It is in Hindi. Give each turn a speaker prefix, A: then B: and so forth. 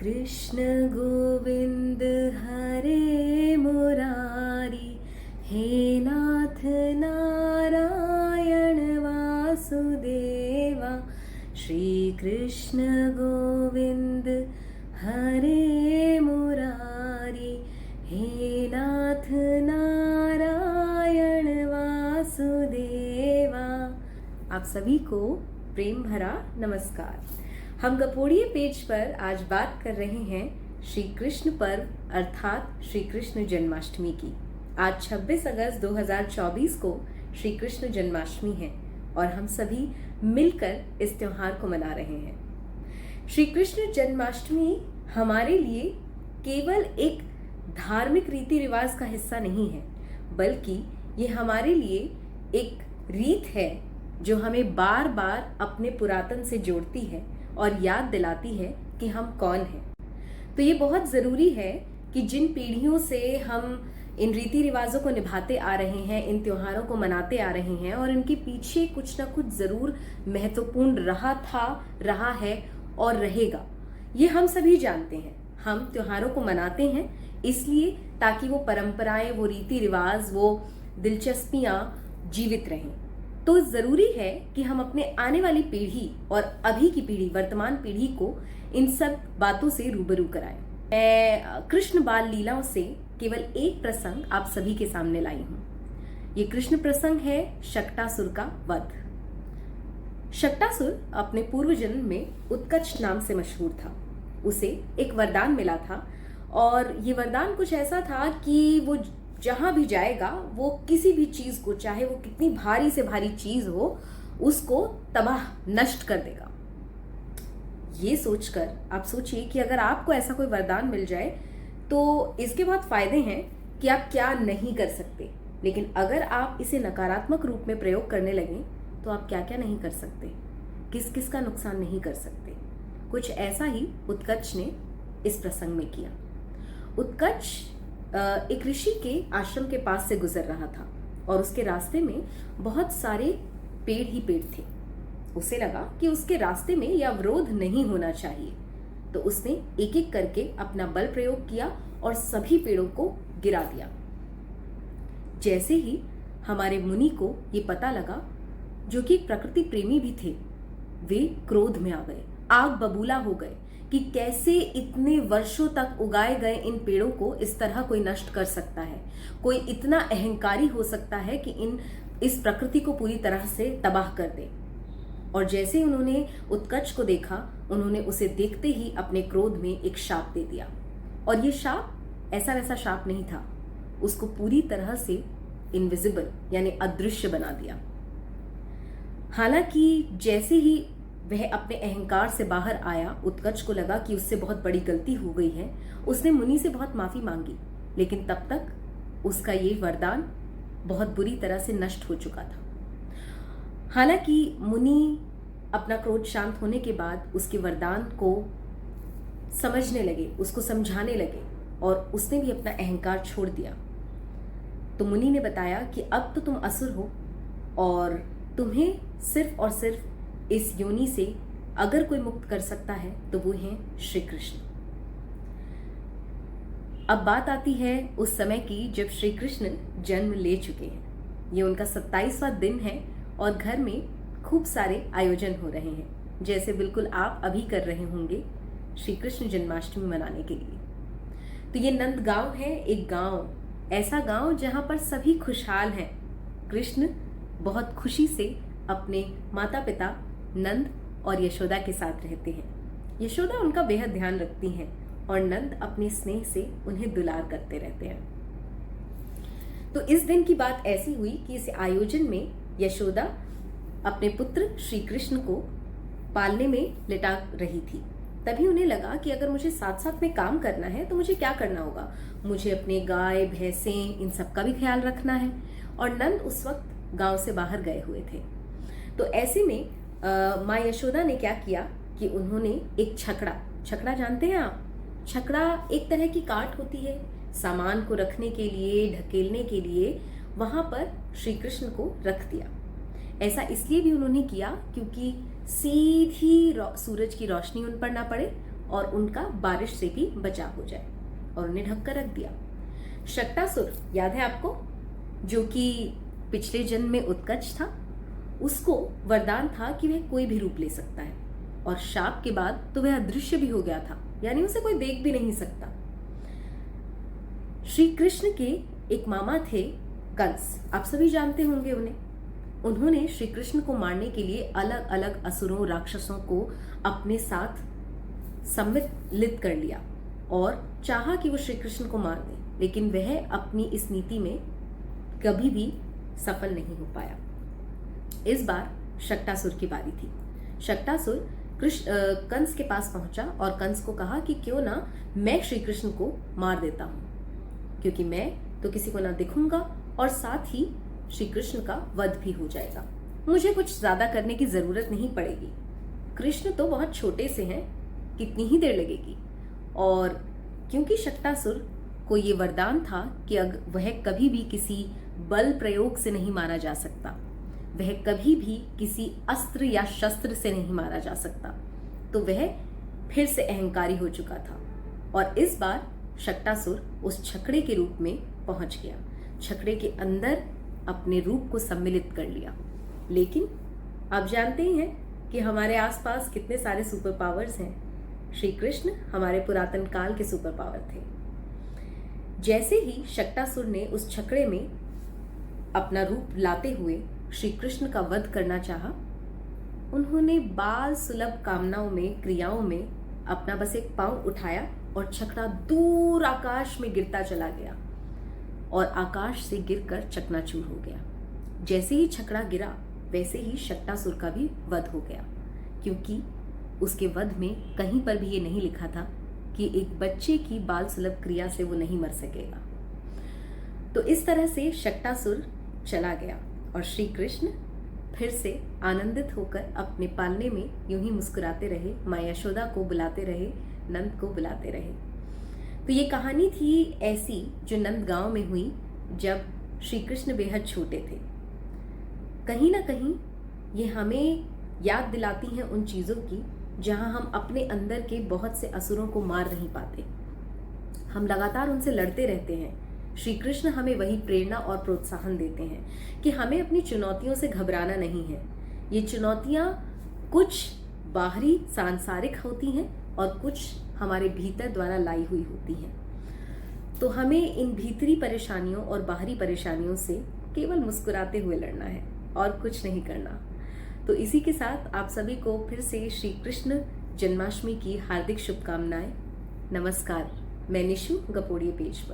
A: कृष्ण गोविंद हरे मुरारी, हे नाथ नारायण वासुदेवा। श्री कृष्ण गोविंद हरे मुरारी, हे नाथ नारायण वासुदेवा। आप सभी को प्रेम भरा नमस्कार। हम गपोड़िए पेज पर आज बात कर रहे हैं श्री कृष्ण पर्व अर्थात श्री कृष्ण जन्माष्टमी की। आज 26 अगस्त 2024 को श्री कृष्ण जन्माष्टमी है और हम सभी मिलकर इस त्योहार को मना रहे हैं। श्री कृष्ण जन्माष्टमी हमारे लिए केवल एक धार्मिक रीति रिवाज का हिस्सा नहीं है, बल्कि ये हमारे लिए एक रीत है जो हमें बार बार अपने पुरातन से जोड़ती है और याद दिलाती है कि हम कौन हैं। तो ये बहुत ज़रूरी है कि जिन पीढ़ियों से हम इन रीति रिवाजों को निभाते आ रहे हैं, इन त्योहारों को मनाते आ रहे हैं और इनके पीछे कुछ ना कुछ ज़रूर महत्वपूर्ण रहा है और रहेगा, ये हम सभी जानते हैं। हम त्योहारों को मनाते हैं इसलिए ताकि वो परंपराएं, वो रीति रिवाज, वो दिलचस्पियां जीवित रहें। तो ज़रूरी है कि हम अपने आने वाली पीढ़ी और अभी की पीढ़ी, वर्तमान पीढ़ी को इन सब बातों से रूबरू कराएं। मैं कृष्ण बाल लीलाओं से केवल एक प्रसंग आप सभी के सामने लाई हूँ। ये कृष्ण प्रसंग है शक्टासुर का वध। शक्टासुर अपने पूर्व जन्म में उत्कच नाम से मशहूर था। उसे एक वरदान मिला था और ये वरदान कुछ ऐसा था कि वो जहां भी जाएगा वो किसी भी चीज को, चाहे वो कितनी भारी से भारी चीज हो, उसको तबाह नष्ट कर देगा। ये सोचकर आप सोचिए कि अगर आपको ऐसा कोई वरदान मिल जाए तो इसके बहुत फायदे हैं कि आप क्या नहीं कर सकते, लेकिन अगर आप इसे नकारात्मक रूप में प्रयोग करने लगें तो आप क्या क्या नहीं कर सकते, किस किस का नुकसान नहीं कर सकते। कुछ ऐसा ही उत्कच ने इस प्रसंग में किया। उत्कच एक ऋषि के आश्रम के पास से गुजर रहा था और उसके रास्ते में बहुत सारे पेड़ ही पेड़ थे। उसे लगा कि उसके रास्ते में यह अवरोध नहीं होना चाहिए, तो उसने एक एक करके अपना बल प्रयोग किया और सभी पेड़ों को गिरा दिया। जैसे ही हमारे मुनि को ये पता लगा, जो कि एक प्रकृति प्रेमी भी थे, वे क्रोध में आ गए, आग बबूला हो गए कि कैसे इतने वर्षों तक उगाए गए इन पेड़ों को इस तरह कोई नष्ट कर सकता है। कोई इतना अहंकारी हो सकता है कि इस प्रकृति को पूरी तरह से तबाह कर दे। और जैसे उन्होंने उत्कच को देखा, उन्होंने उसे देखते ही अपने क्रोध में एक शाप दे दिया। और ये शाप ऐसा वैसा शाप नहीं था, उसको पूरी तरह से इनविजिबल यानी अदृश्य बना दिया। हालांकि जैसे ही वह अपने अहंकार से बाहर आया, उत्कच को लगा कि उससे बहुत बड़ी गलती हो गई है। उसने मुनि से बहुत माफी मांगी, लेकिन तब तक उसका ये वरदान बहुत बुरी तरह से नष्ट हो चुका था। हालांकि मुनि अपना क्रोध शांत होने के बाद उसके वरदान को समझने लगे, उसको समझाने लगे और उसने भी अपना अहंकार छोड़ दिया। तो मुनि ने बताया कि अब तो तुम असुर हो और तुम्हें सिर्फ और सिर्फ इस योनि से अगर कोई मुक्त कर सकता है तो वो है श्री कृष्ण। अब बात आती है उस समय की जब श्री कृष्ण जन्म ले चुके हैं। ये उनका 27वां दिन है और घर में खूब सारे आयोजन हो रहे हैं, जैसे बिल्कुल आप अभी कर रहे होंगे श्री कृष्ण जन्माष्टमी मनाने के लिए। तो ये नंदगांव है, एक गांव, ऐसा गांव जहां पर सभी खुशहाल हैं। कृष्ण बहुत खुशी से अपने माता पिता नंद और यशोदा के साथ रहते हैं। यशोदा उनका बेहद ध्यान रखती हैं और नंद अपने स्नेह से उन्हें दुलार करते रहते हैं। तो इस दिन की बात ऐसी हुई कि इस आयोजन में यशोदा अपने पुत्र श्री कृष्ण को पालने में लिटा रही थी। तभी उन्हें लगा कि अगर मुझे साथ साथ में काम करना है तो मुझे क्या करना होगा, मुझे अपने गाय भैंसें इन सब का भी ख्याल रखना है। और नंद उस वक्त गांव से बाहर गए हुए थे। तो ऐसे में माँ यशोदा ने क्या किया कि उन्होंने एक छकड़ा जानते हैं आप? छकड़ा एक तरह की काट होती है, सामान को रखने के लिए, ढकेलने के लिए, वहां पर श्री कृष्ण को रख दिया। ऐसा इसलिए भी उन्होंने किया क्योंकि सीधी सूरज की रोशनी उन पर ना पड़े और उनका बारिश से भी बचाव हो जाए, और उन्हें ढक कर रख दिया। शक्टासुर याद है आपको, जो कि पिछले जन्म में उत्कच था, उसको वरदान था कि वह कोई भी रूप ले सकता है, और शाप के बाद तो वह अदृश्य भी हो गया था, यानी उसे कोई देख भी नहीं सकता। श्री कृष्ण के एक मामा थे कंस, आप सभी जानते होंगे उन्हें। उन्होंने श्री कृष्ण को मारने के लिए अलग अलग असुरों, राक्षसों को अपने साथ सम्मिलित कर लिया और चाहा कि वो श्री कृष्ण को मार दें, लेकिन वह अपनी इस नीति में कभी भी सफल नहीं हो पाया। इस बार शक्टासुर की बारी थी। शक्टासुर कंस के पास पहुंचा और कंस को कहा कि क्यों ना मैं श्री कृष्ण को मार देता हूं, क्योंकि मैं तो किसी को ना दिखूंगा और साथ ही श्री कृष्ण का वध भी हो जाएगा। मुझे कुछ ज्यादा करने की जरूरत नहीं पड़ेगी, कृष्ण तो बहुत छोटे से हैं, कितनी ही देर लगेगी। और क्योंकि शक्टासुर को ये वरदान था कि वह कभी भी किसी बल प्रयोग से नहीं मारा जा सकता, वह कभी भी किसी अस्त्र या शस्त्र से नहीं मारा जा सकता, तो वह फिर से अहंकारी हो चुका था। और इस बार शक्टासुर उस छकड़े के रूप में पहुंच गया, छकड़े के अंदर अपने रूप को सम्मिलित कर लिया। लेकिन आप जानते ही हैं कि हमारे आसपास कितने सारे सुपर पावर्स हैं। श्री कृष्ण हमारे पुरातन काल के सुपर पावर थे। जैसे ही शक्टासुर ने उस छकड़े में अपना रूप लाते हुए श्री कृष्ण का वध करना चाहा, उन्होंने बाल सुलभ कामनाओं में, क्रियाओं में अपना बस एक पांव उठाया और छकड़ा दूर आकाश में गिरता चला गया और आकाश से गिरकर चकनाचूर हो गया। जैसे ही छकड़ा गिरा वैसे ही शक्टासुर का भी वध हो गया, क्योंकि उसके वध में कहीं पर भी ये नहीं लिखा था कि एक बच्चे की बाल सुलभ क्रिया से वो नहीं मर सकेगा। तो इस तरह से शक्टासुर चला गया और श्री कृष्ण फिर से आनंदित होकर अपने पालने में यूं ही मुस्कुराते रहे, माँ यशोदा को बुलाते रहे, नंद को बुलाते रहे। तो ये कहानी थी ऐसी जो नंद गांव में हुई जब श्री कृष्ण बेहद छोटे थे। कहीं ना कहीं ये हमें याद दिलाती हैं उन चीज़ों की जहां हम अपने अंदर के बहुत से असुरों को मार नहीं पाते, हम लगातार उनसे लड़ते रहते हैं। श्री कृष्ण हमें वही प्रेरणा और प्रोत्साहन देते हैं कि हमें अपनी चुनौतियों से घबराना नहीं है। ये चुनौतियां कुछ बाहरी सांसारिक होती हैं और कुछ हमारे भीतर द्वारा लाई हुई होती हैं। तो हमें इन भीतरी परेशानियों और बाहरी परेशानियों से केवल मुस्कुराते हुए लड़ना है और कुछ नहीं करना। तो इसी के साथ आप सभी को फिर से श्री कृष्ण जन्माष्टमी की हार्दिक शुभकामनाएं। नमस्कार, मैं निशु, गपोड़िए पेज पर।